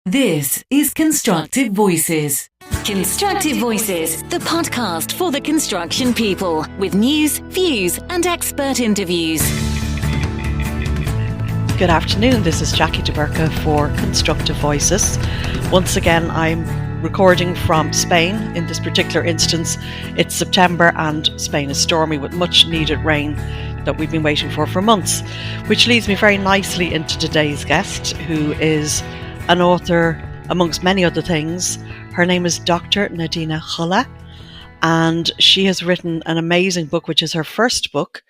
This is Constructive Voices. Constructive Voices, the podcast for the construction people, with news, views, and expert interviews. Good afternoon, this is Jackie De Burca for Constructive Voices. Once again, I'm recording from Spain. In this particular instance, it's September and Spain is stormy with much needed rain that we've been waiting for months, which leads me very nicely into today's guest, who is an author, amongst many other things. Her name is Dr. Nadina Galle, and she has written an amazing book, which is her first book,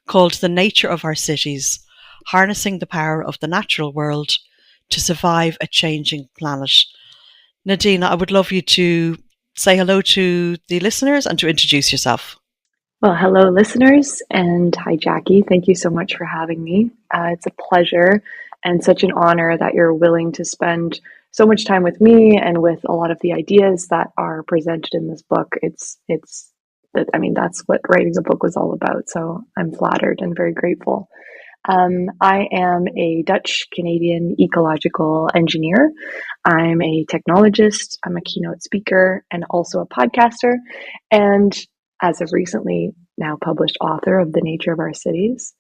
called The Nature of Our Cities, Harnessing the Power of the Natural World to Survive a Changing Planet. Nadina, I would love you to say hello to the listeners and to introduce yourself. Well, hello, listeners, and hi, Jackie. Thank you so much for having me. It's a pleasure and such an honor that you're willing to spend so much time with me and with a lot of the ideas that are presented in this book. That's what writing a book was all about. So I'm flattered and very grateful. I am a Dutch-Canadian ecological engineer. I'm a technologist. I'm a keynote speaker and also a podcaster. And as of recently, now published author of The Nature of Our Cities.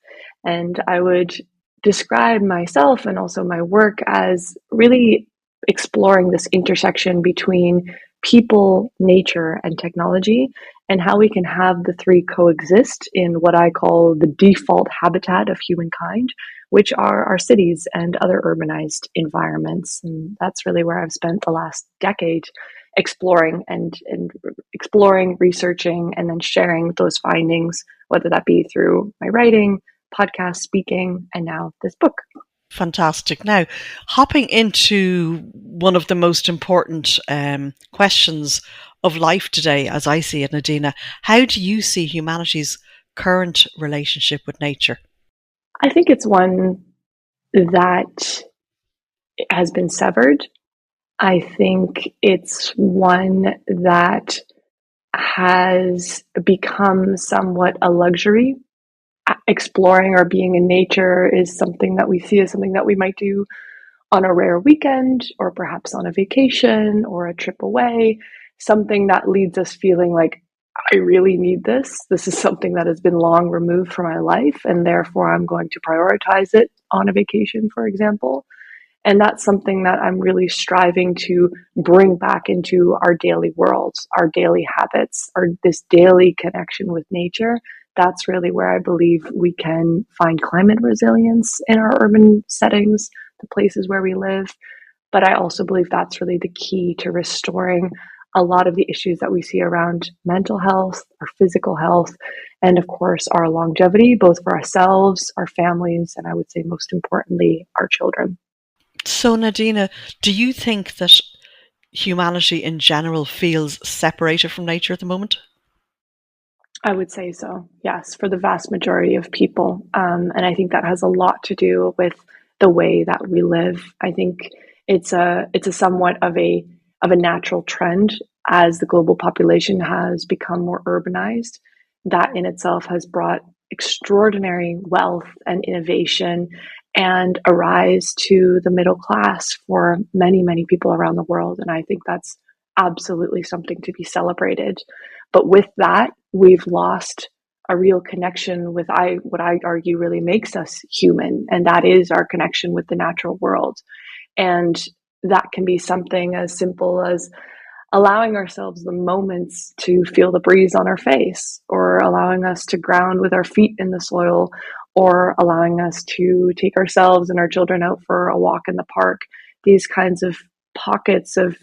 And I would describe myself and also my work as really exploring this intersection between people, nature, and technology, and how we can have the three coexist in what I call the default habitat of humankind, which are our cities and other urbanized environments. And that's really where I've spent the last decade exploring, researching, and then sharing those findings, whether that be through my writing, podcast, speaking, and now this book. Fantastic. Now, hopping into one of the most important questions of life today, as I see it, Nadina, how do you see humanity's current relationship with nature? I think it's one that has been severed. I think it's one that has become somewhat a luxury. Exploring or being in nature is something that we see as something that we might do on a rare weekend, or perhaps on a vacation or a trip away, something that leads us feeling like, I really need this. This is something that has been long removed from my life, and therefore I'm going to prioritize it on a vacation, for example. And that's something that I'm really striving to bring back into our daily worlds, our daily habits, this daily connection with nature. That's really where I believe we can find climate resilience in our urban settings, the places where we live. But I also believe that's really the key to restoring a lot of the issues that we see around mental health, our physical health, and of course, our longevity, both for ourselves, our families, and I would say most importantly, our children. So, Nadina, do you think that humanity in general feels separated from nature at the moment? I would say so, yes, for the vast majority of people. And I think that has a lot to do with the way that we live. I think it's a somewhat of a natural trend as the global population has become more urbanized. That in itself has brought extraordinary wealth and innovation and a rise to the middle class for many, many people around the world. And I think that's absolutely something to be celebrated. But with that, we've lost a real connection with what I argue really makes us human, and that is our connection with the natural world. And that can be something as simple as allowing ourselves the moments to feel the breeze on our face, or allowing us to ground with our feet in the soil, or allowing us to take ourselves and our children out for a walk in the park. These kinds of pockets of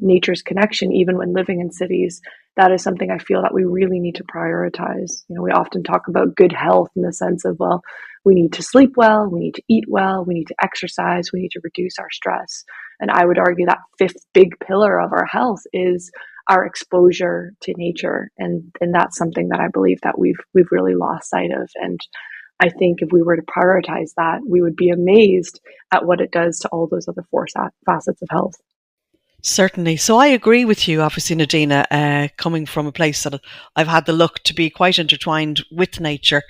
nature's connection, even when living in cities, that is something I feel that we really need to prioritize. We often talk about good health in the sense of, well, we need to sleep well, we need to eat well, we need to exercise, we need to reduce our stress. And I would argue that fifth big pillar of our health is our exposure to nature. And that's something that I believe that we've really lost sight of. And I think if we were to prioritize that, we would be amazed at what it does to all those other four facets of health. Certainly. So I agree with you, obviously, Nadina, coming from a place that I've had the luck to be quite intertwined with nature.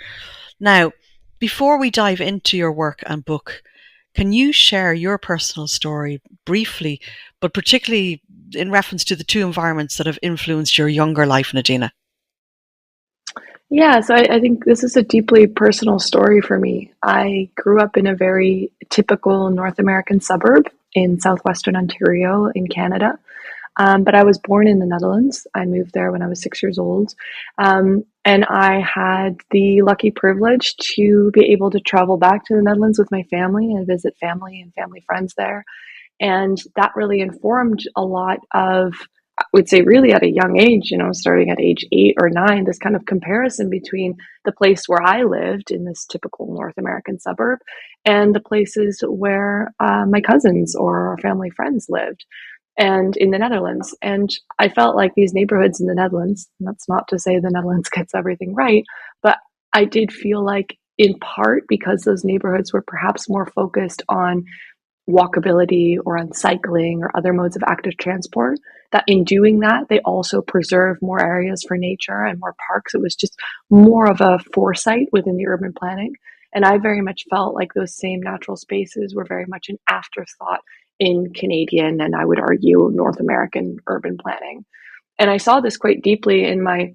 Now, before we dive into your work and book, Can you share your personal story briefly, but particularly in reference to the two environments that have influenced your younger life, Nadina? Yeah, so I think this is a deeply personal story for me. I grew up in a very typical North American suburb in southwestern Ontario in Canada. But I was born in the Netherlands. I moved there when I was 6 years old. And I had the lucky privilege to be able to travel back to the Netherlands with my family and visit family and family friends there. And that really informed a lot of, I would say, really at a young age, starting at age 8 or 9, this kind of comparison between the place where I lived in this typical North American suburb and the places where my cousins or family friends lived and in the Netherlands. And I felt like these neighborhoods in the Netherlands, and that's not to say the Netherlands gets everything right, but I did feel like, in part because those neighborhoods were perhaps more focused on walkability or on cycling or other modes of active transport, that in doing that, they also preserve more areas for nature and more parks. It was just more of a foresight within the urban planning. And I very much felt like those same natural spaces were very much an afterthought in Canadian, and I would argue North American urban planning. And I saw this quite deeply in my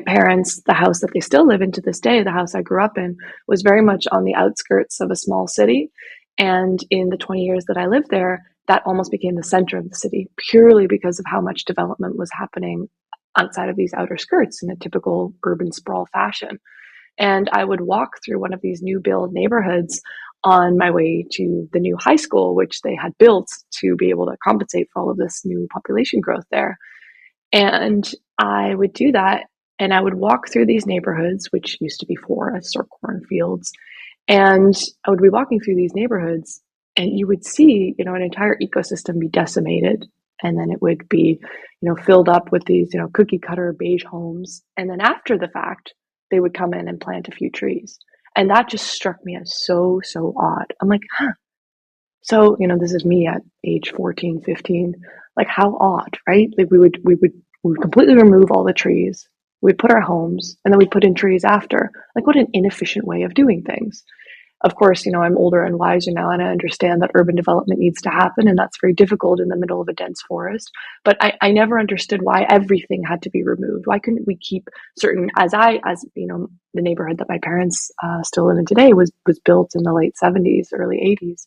parents, the house that they still live in to this day, the house I grew up in, was very much on the outskirts of a small city. And in the 20 years that I lived there, that almost became the center of the city, purely because of how much development was happening outside of these outer skirts in a typical urban sprawl fashion. And I would walk through one of these new build neighborhoods on my way to the new high school, which they had built to be able to compensate for all of this new population growth there. And I would do that. And I would walk through these neighborhoods, which used to be forests or cornfields. And I would be walking through these neighborhoods, and you would see, an entire ecosystem be decimated. And then it would be, filled up with these, cookie cutter beige homes. And then after the fact, they would come in and plant a few trees. And that just struck me as so, so odd. I'm like, huh. So, this is me at age 14, 15. Like, how odd, right? Like we would completely remove all the trees. We'd put our homes, and then we'd put in trees after. Like, what an inefficient way of doing things. Of course, I'm older and wiser now, and I understand that urban development needs to happen, and that's very difficult in the middle of a dense forest. But I never understood why everything had to be removed. Why couldn't we keep certain, the neighborhood that my parents still live in today was built in the late 70s, early 80s.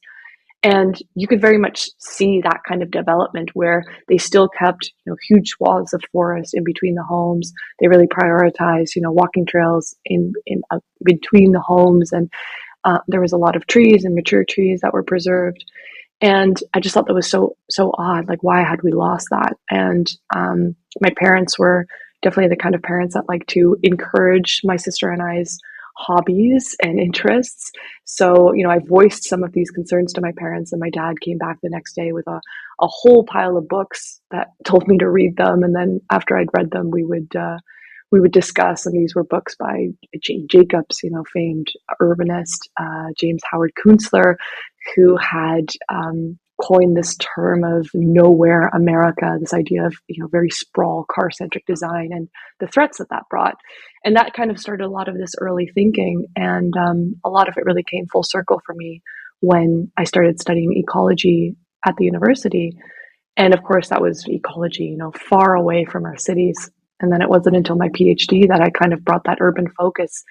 And you could very much see that kind of development where they still kept, huge swaths of forest in between the homes. They really prioritized, walking trails in between the homes, and there was a lot of trees and mature trees that were preserved. And I just thought that was so odd. Like, why had we lost that? And my parents were definitely the kind of parents that like to encourage my sister and I's hobbies and interests. So, I voiced some of these concerns to my parents, and my dad came back the next day with a whole pile of books that told me to read them. And then after I'd read them, we would discuss, and these were books by Jane Jacobs, famed urbanist, James Howard Kunstler, who had coined this term of nowhere America, this idea of, very sprawl, car-centric design and the threats that brought. And that kind of started a lot of this early thinking. And a lot of it really came full circle for me when I started studying ecology at the university. And of course, that was ecology, far away from our cities. And then it wasn't until my PhD that I kind of brought that urban focus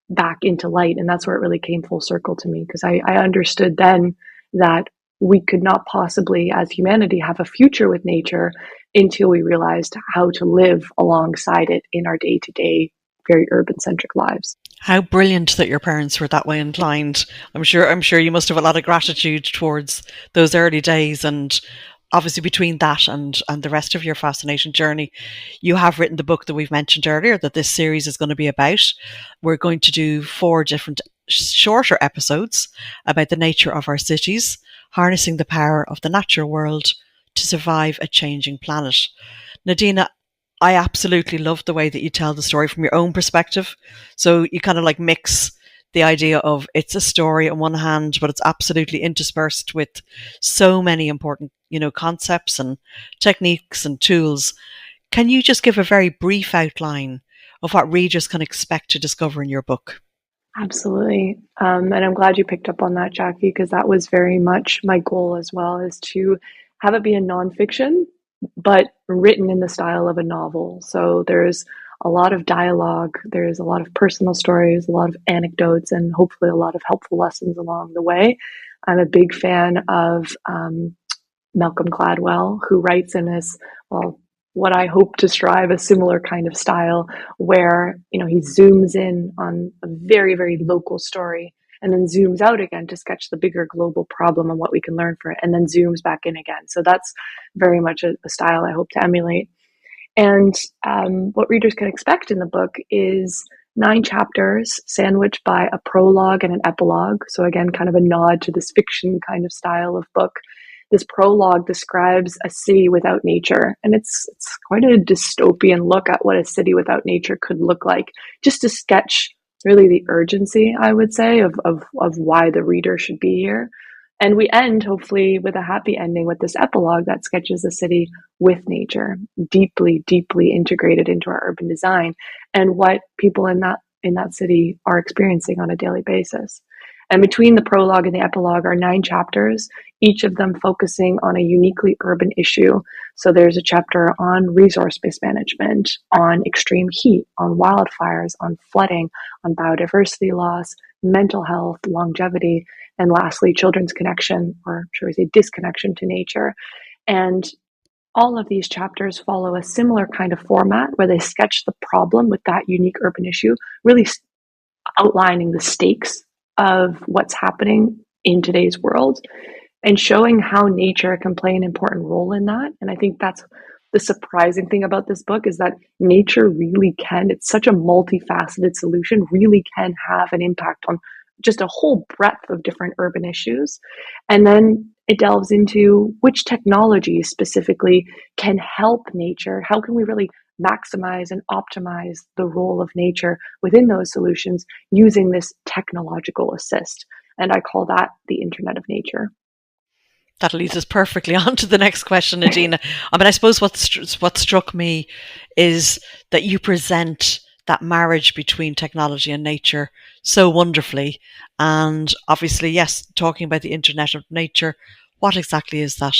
back into light. And that's where it really came full circle to me, because I understood then that we could not possibly, as humanity, have a future with nature until we realized how to live alongside it in our day-to-day, very urban-centric lives. How brilliant that your parents were that way inclined. I'm sure you must have a lot of gratitude towards those early days. And obviously between that and the rest of your fascination journey, you have written the book that we've mentioned earlier that this series is going to be about. We're going to do 4 different shorter episodes about the nature of our cities, harnessing the power of the natural world to survive a changing planet. Nadina, I absolutely love the way that you tell the story from your own perspective. So you kind of like mix the idea of it's a story on one hand, but it's absolutely interspersed with so many important, concepts and techniques and tools. Can you just give a very brief outline of what readers can expect to discover in your book? Absolutely. And I'm glad you picked up on that, Jackie, because that was very much my goal as well, is to have it be a nonfiction, but written in the style of a novel. So there's a lot of dialogue, there's a lot of personal stories, a lot of anecdotes, and hopefully a lot of helpful lessons along the way. I'm a big fan of Malcolm Gladwell, who writes in this, well, what I hope to strive a similar kind of style where, he zooms in on a very, very local story and then zooms out again to sketch the bigger global problem and what we can learn from it, and then zooms back in again. So that's very much a style I hope to emulate. And what readers can expect in the book is 9 chapters sandwiched by a prologue and an epilogue. So again, kind of a nod to this fiction kind of style of book. This prologue describes a city without nature, and it's quite a dystopian look at what a city without nature could look like, just to sketch really the urgency, I would say, of why the reader should be here. And we end, hopefully, with a happy ending with this epilogue that sketches a city with nature, deeply, deeply integrated into our urban design, and what people in that city are experiencing on a daily basis. And between the prologue and the epilogue are 9 chapters, each of them focusing on a uniquely urban issue. So there's a chapter on resource-based management, on extreme heat, on wildfires, on flooding, on biodiversity loss, mental health, longevity, and lastly, children's connection, or should we say disconnection to nature. And all of these chapters follow a similar kind of format where they sketch the problem with that unique urban issue, really outlining the stakes of what's happening in today's world and showing how nature can play an important role in that. And I think that's the surprising thing about this book, is that nature really can, it's such a multifaceted solution, really can have an impact on just a whole breadth of different urban issues. And then it delves into which technologies specifically can help nature. How can we really maximize and optimize the role of nature within those solutions using this technological assist? And I call that the Internet of Nature. That leads us perfectly on to the next question, Nadina. I suppose what struck me is that you present that marriage between technology and nature so wonderfully. And obviously, yes, talking about the Internet of Nature, what exactly is that?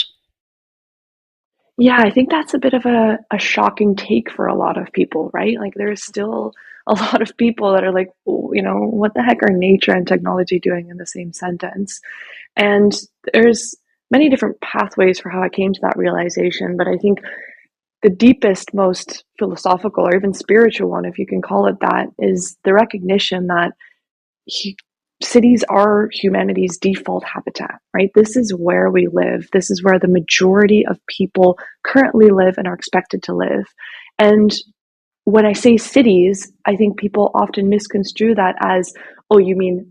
Yeah, I think that's a bit of a shocking take for a lot of people, right? Like, there's still a lot of people that are like, what the heck are nature and technology doing in the same sentence? And there's many different pathways for how I came to that realization, but I think the deepest, most philosophical or even spiritual one, if you can call it that, is the recognition that cities are humanity's default habitat, right? This is where we live. This is where the majority of people currently live and are expected to live. And when I say cities, I think people often misconstrue that as, oh, you mean,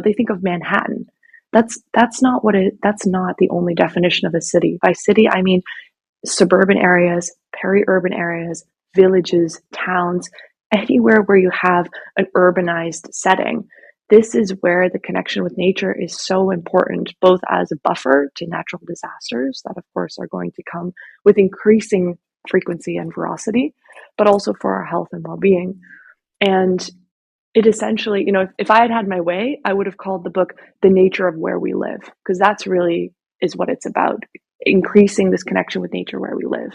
they think of Manhattan. That's not the only definition of a city. By city, I mean suburban areas, peri-urban areas, villages, towns, anywhere where you have an urbanized setting. This is where the connection with nature is so important, both as a buffer to natural disasters that, of course, are going to come with increasing frequency and ferocity, but also for our health and well-being. And it essentially, if I had had my way, I would have called the book The Nature of Where We Live, because that's really is what it's about, increasing this connection with nature where we live.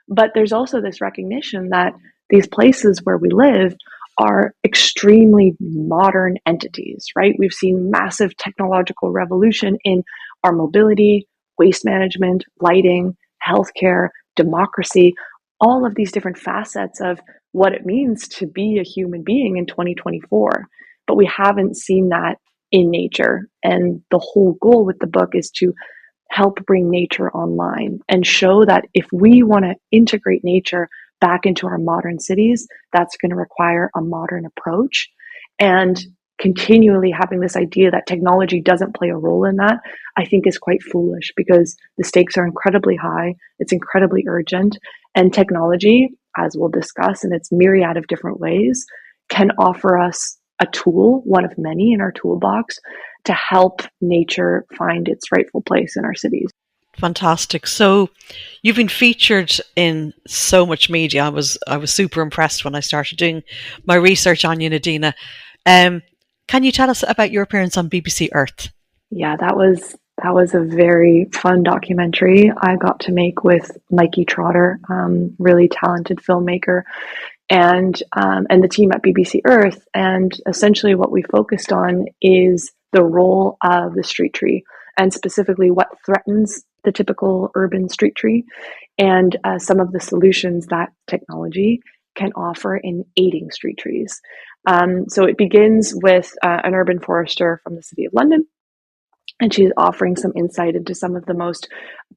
But there's also this recognition that these places where we live are extremely modern entities, right? We've seen massive technological revolution in our mobility, waste management, lighting, healthcare, democracy, all of these different facets of what it means to be a human being in 2024. But we haven't seen that in nature. And the whole goal with the book is to help bring nature online and show that if we want to integrate nature back into our modern cities, that's going to require a modern approach. And continually having this idea that technology doesn't play a role in that, I think is quite foolish, because the stakes are incredibly high. It's incredibly urgent. And technology, as we'll discuss in its myriad of different ways, can offer us a tool, one of many in our toolbox, to help nature find its rightful place in our cities. Fantastic. So you've been featured in so much media. I was super impressed when I started doing my research on you, Nadina. Can you tell us about your appearance on BBC Earth? Yeah, that was a very fun documentary I got to make with Mikey Trotter, really talented filmmaker, and the team at BBC Earth. And essentially, what we focused on is the role of the street tree, and specifically what threatens the typical urban street tree, and some of the solutions that technology can offer in aiding street trees. So it begins with an urban forester from the City of London, and she's offering some insight into some of the most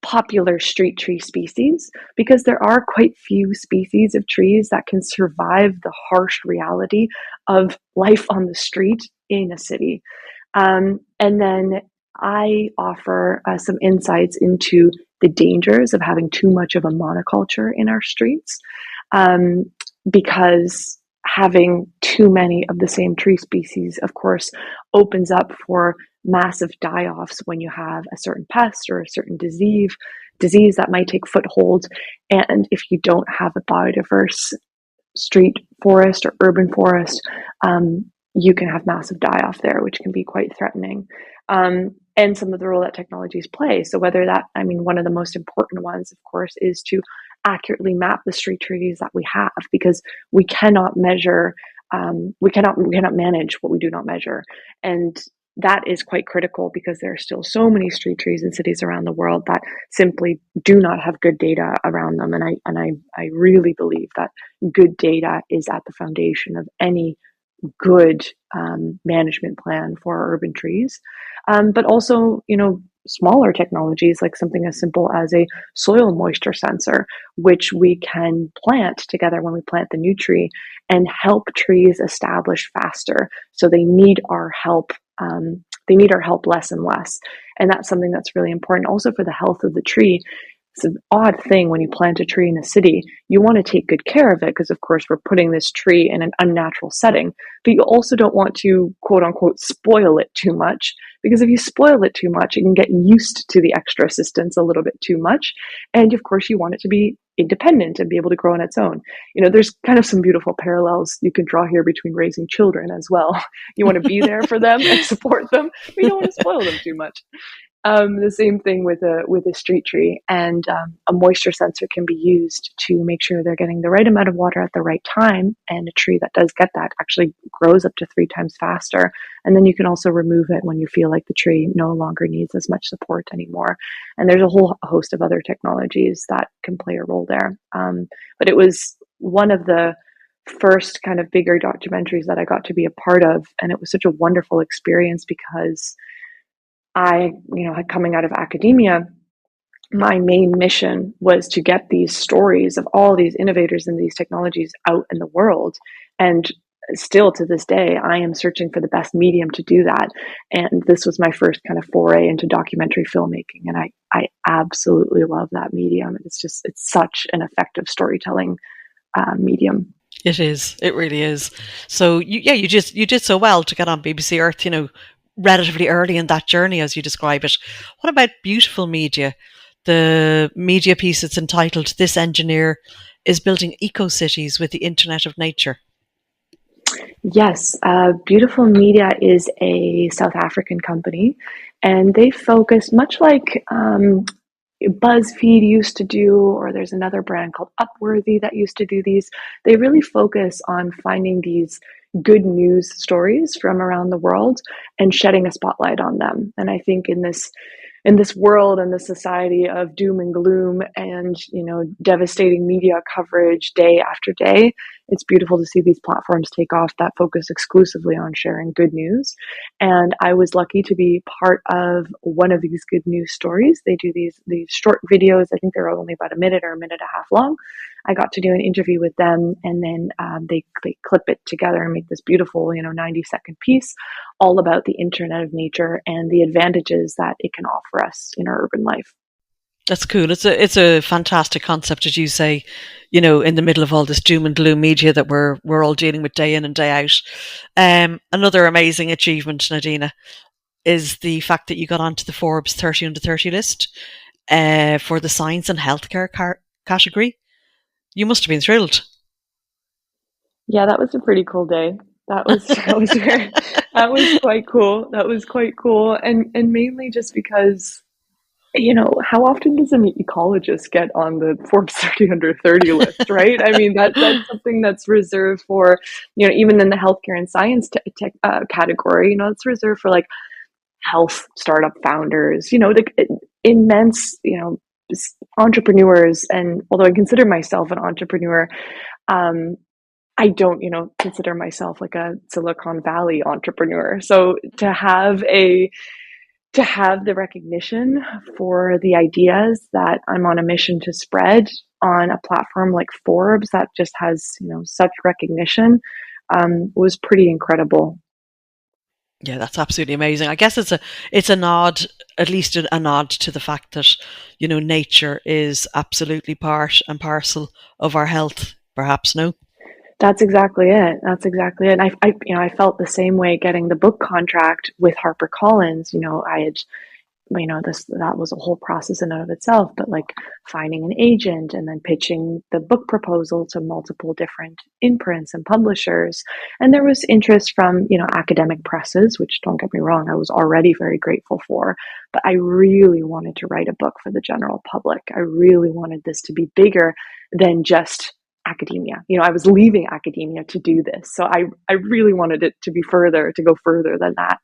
popular street tree species, because there are quite few species of trees that can survive the harsh reality of life on the street in a city. And then I offer some insights into the dangers of having too much of a monoculture in our streets, um, because having too many of the same tree species, of course, opens up for massive die-offs when you have a certain pest or a certain disease that might take foothold. And if you don't have a biodiverse street forest or urban forest, you can have massive die-off there, which can be quite threatening. And some of the role that technologies play. So whether that, I mean, one of the most important ones, of course, is to accurately map the street trees that we have, because we cannot measure, we cannot manage what we do not measure. And that is quite critical, because there are still so many street trees in cities around the world that simply do not have good data around them. And I really believe that good data is at the foundation of any good management plan for our urban trees. But also, smaller technologies like something as simple as a soil moisture sensor, which we can plant together when we plant the new tree and help trees establish faster. So they need our help. They need our help less and less. And that's something that's really important also for the health of the tree. It's an odd thing when you plant a tree in a city. You want to take good care of it because, of course, we're putting this tree in an unnatural setting. But you also don't want to, quote unquote, spoil it too much, because if you spoil it too much, it can get used to the extra assistance a little bit too much. And, of course, you want it to be independent and be able to grow on its own. There's kind of some beautiful parallels you can draw here between raising children as well. You want to be there for them and support them, but you don't want to spoil them too much. The same thing with a street tree, and a moisture sensor can be used to make sure they're getting the right amount of water at the right time. And a tree that does get that actually grows up to 3 times faster. And then you can also remove it when you feel like the tree no longer needs as much support anymore. And there's a whole host of other technologies that can play a role there. But it was one of the first kind of bigger documentaries that I got to be a part of, and it was such a wonderful experience because I, coming out of academia, my main mission was to get these stories of all these innovators and these technologies out in the world. And still to this day, I am searching for the best medium to do that. And this was my first kind of foray into documentary filmmaking. And I absolutely love that medium. It's such an effective storytelling medium. It is. It really is. So you did so well to get on BBC Earth, relatively early in that journey, as you describe it. What about beautiful media? The media piece, it's entitled "This Engineer is Building Eco-Cities with the Internet of Nature." Yes, Beautiful Media is a South African company, and they focus much like BuzzFeed used to do, or there's another brand called Upworthy that used to do these. They really focus on finding these good news stories from around the world and shedding a spotlight on them. And I think in this world and the society of doom and gloom and devastating media coverage day after day, it's beautiful to see these platforms take off that focus exclusively on sharing good news. And I was lucky to be part of one of these good news stories. They do these short videos. I think they're only about a minute or a minute and a half long. I got to do an interview with them, and then they clip it together and make this beautiful 90-second piece all about the Internet of Nature and the advantages that it can offer us in our urban life. That's cool. It's a fantastic concept, as you say, in the middle of all this doom and gloom media that we're all dealing with day in and day out. Another amazing achievement, Nadina, is the fact that you got onto the Forbes 30 under 30 list for the science and healthcare category. You must have been thrilled. Yeah, that was a pretty cool day. that was quite cool. That was quite cool, and mainly just because, how often does an ecologist get on the Forbes 30 under 30 list, right? I mean, that's something that's reserved for, even in the healthcare and science category, it's reserved for like health startup founders, the immense, entrepreneurs. And although I consider myself an entrepreneur, I don't, consider myself like a Silicon Valley entrepreneur. So to have the recognition for the ideas that I'm on a mission to spread on a platform like Forbes that just has, such recognition, was pretty incredible. Yeah, that's absolutely amazing. I guess it's a nod, at least a nod to the fact that, nature is absolutely part and parcel of our health, perhaps, no? That's exactly it. That's exactly it. And I felt the same way getting the book contract with HarperCollins. I had, that was a whole process in and of itself, but like finding an agent and then pitching the book proposal to multiple different imprints and publishers. And there was interest from, academic presses, which, don't get me wrong, I was already very grateful for, but I really wanted to write a book for the general public. I really wanted this to be bigger than just academia. I was leaving academia to do this. So I really wanted it to go further than that.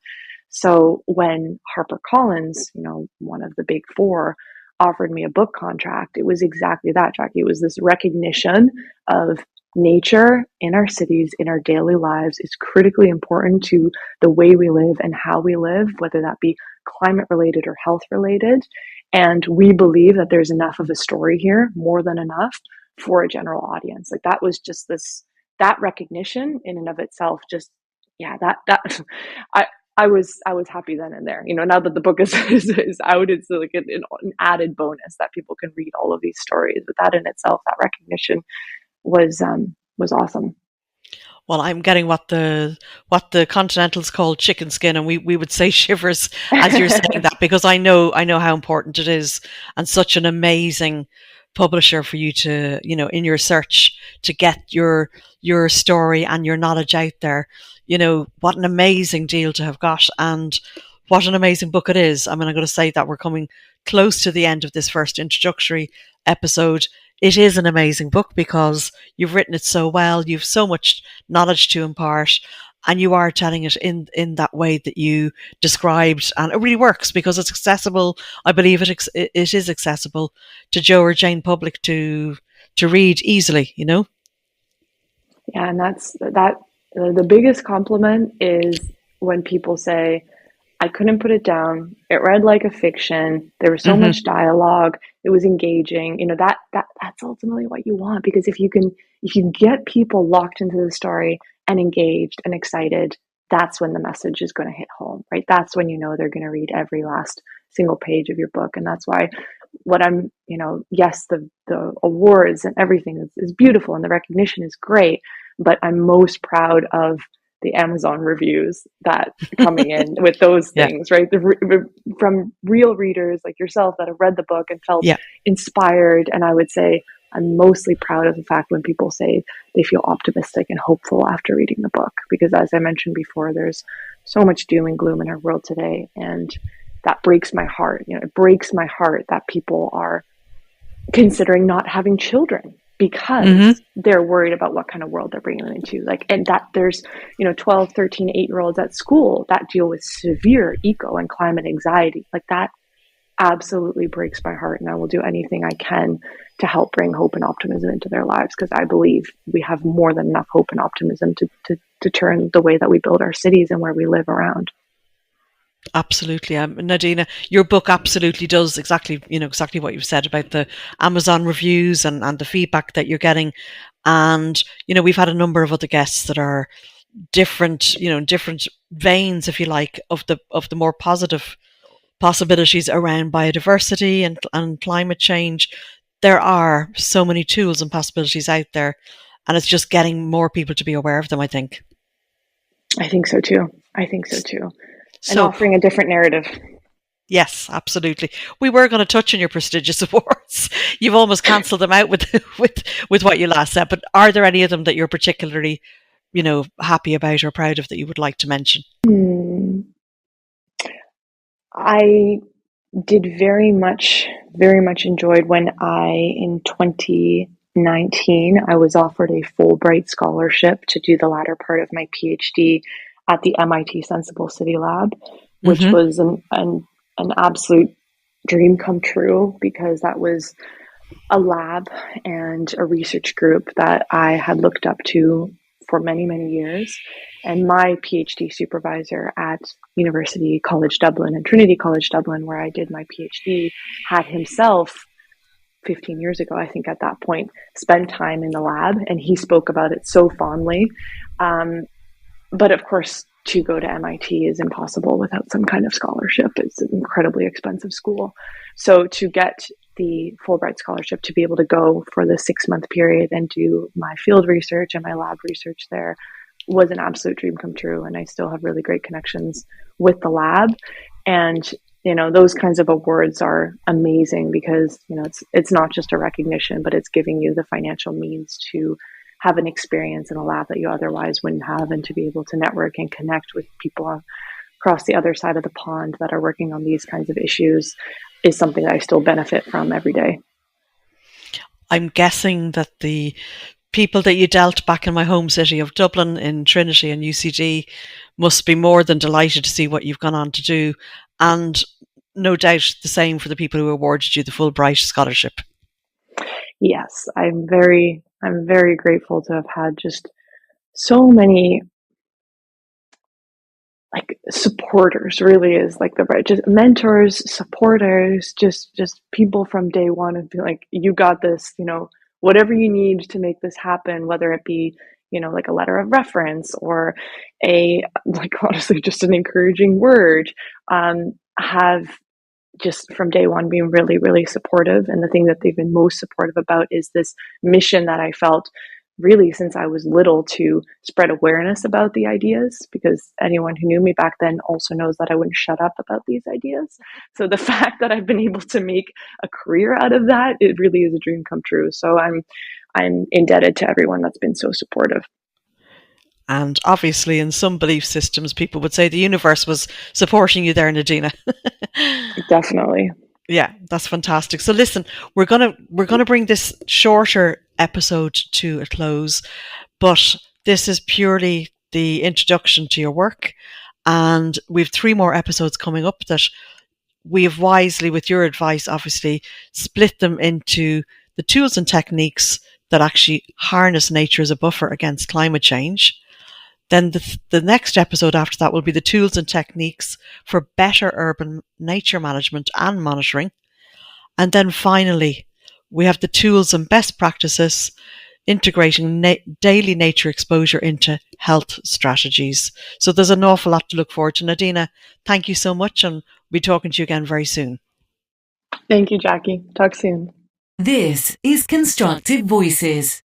So when HarperCollins, one of the big four, offered me a book contract, it was exactly that, Jackie. It was this recognition of nature in our cities, in our daily lives, is critically important to the way we live and how we live, whether that be climate related or health related. And we believe that there's enough of a story here, more than enough, for a general audience. Like that was just that recognition in and of itself, just, yeah, that I was happy then and there. Now that the book is out, it's like an added bonus that people can read all of these stories. But that in itself, that recognition was awesome. Well, I'm getting what the Continentals call chicken skin, and we would say shivers as you're saying that, because I know how important it is, and such an amazing publisher for you to, in your search to get your story and your knowledge out there. What an amazing deal to have got, and what an amazing book it is. I mean, I'm going to say that we're coming close to the end of this first introductory episode. It is an amazing book because you've written it so well. You've so much knowledge to impart, and you are telling it in that way that you described, and it really works because it's accessible. I believe it is accessible to Joe or Jane public to read easily, Yeah, and that's that. The biggest compliment is when people say, I couldn't put it down. It read like a fiction. There was so much dialogue. It was engaging. That's ultimately what you want, because if you get people locked into the story and engaged and excited, that's when the message is going to hit home, right? That's when they're going to read every last single page of your book. And that's why yes, the awards and everything is beautiful and the recognition is great, but I'm most proud of the Amazon reviews that coming in with those things, right? From real readers like yourself that have read the book and felt inspired. And I would say I'm mostly proud of the fact when people say they feel optimistic and hopeful after reading the book, because as I mentioned before, there's so much doom and gloom in our world today. And that breaks my heart. It breaks my heart that people are considering not having children because they're worried about what kind of world they're bringing them into. And that there's, 12, 13, 8-year-olds at school that deal with severe eco and climate anxiety. Like that absolutely breaks my heart. And I will do anything I can to help bring hope and optimism into their lives, because I believe we have more than enough hope and optimism to turn the way that we build our cities and where we live around. Absolutely. Nadina, your book absolutely does exactly what you've said about the Amazon reviews and the feedback that you're getting. And, we've had a number of other guests that are different veins, if you like, of the more positive possibilities around biodiversity and climate change. There are so many tools and possibilities out there, and it's just getting more people to be aware of them, I think. I think so too. And offering a different narrative. Yes, absolutely. We were going to touch on your prestigious awards. You've almost cancelled them out with what you last said. But are there any of them that you're particularly happy about or proud of that you would like to mention? I did very much enjoyed when in 2019, I was offered a Fulbright scholarship to do the latter part of my PhD at the MIT Sensible City Lab, which was an absolute dream come true, because that was a lab and a research group that I had looked up to for many, many years. And my PhD supervisor at University College Dublin and Trinity College Dublin, where I did my PhD, had himself 15 years ago, I think at that point, spent time in the lab, and he spoke about it so fondly. But of course, to go to MIT is impossible without some kind of scholarship. It's an incredibly expensive school. So to get the Fulbright scholarship to be able to go for the 6-month period and do my field research and my lab research there was an absolute dream come true. And I still have really great connections with the lab. And, those kinds of awards are amazing because, it's not just a recognition, but it's giving you the financial means to have an experience in a lab that you otherwise wouldn't have, and to be able to network and connect with people across the other side of the pond that are working on these kinds of issues is something that I still benefit from every day. I'm guessing that the people that you dealt back in my home city of Dublin, in Trinity and UCD, must be more than delighted to see what you've gone on to do, and no doubt the same for the people who awarded you the Fulbright scholarship. Yes, I'm very grateful to have had just so many supporters. Really is the right, just mentors, supporters, just people from day one, and be like, you got this, whatever you need to make this happen, whether it be a letter of reference or honestly just an encouraging word, have just from day one been really, really supportive. And the thing that they've been most supportive about is this mission that I felt really since I was little, to spread awareness about the ideas, because anyone who knew me back then also knows that I wouldn't shut up about these ideas. So the fact that I've been able to make a career out of that, it really is a dream come true. So I'm indebted to everyone that's been so supportive. And obviously, in some belief systems, people would say the universe was supporting you there, Nadina. Definitely. Yeah, that's fantastic. So listen, we're gonna bring this shorter episode to a close, but this is purely the introduction to your work, and we've 3 more episodes coming up that we have wisely, with your advice, obviously, split them into the tools and techniques that actually harness nature as a buffer against climate change. Then the next episode after that will be the tools and techniques for better urban nature management and monitoring. And then finally, we have the tools and best practices integrating daily nature exposure into health strategies. So there's an awful lot to look forward to. Nadina, thank you so much, and we'll be talking to you again very soon. Thank you, Jackie. Talk soon. This is Constructive Voices.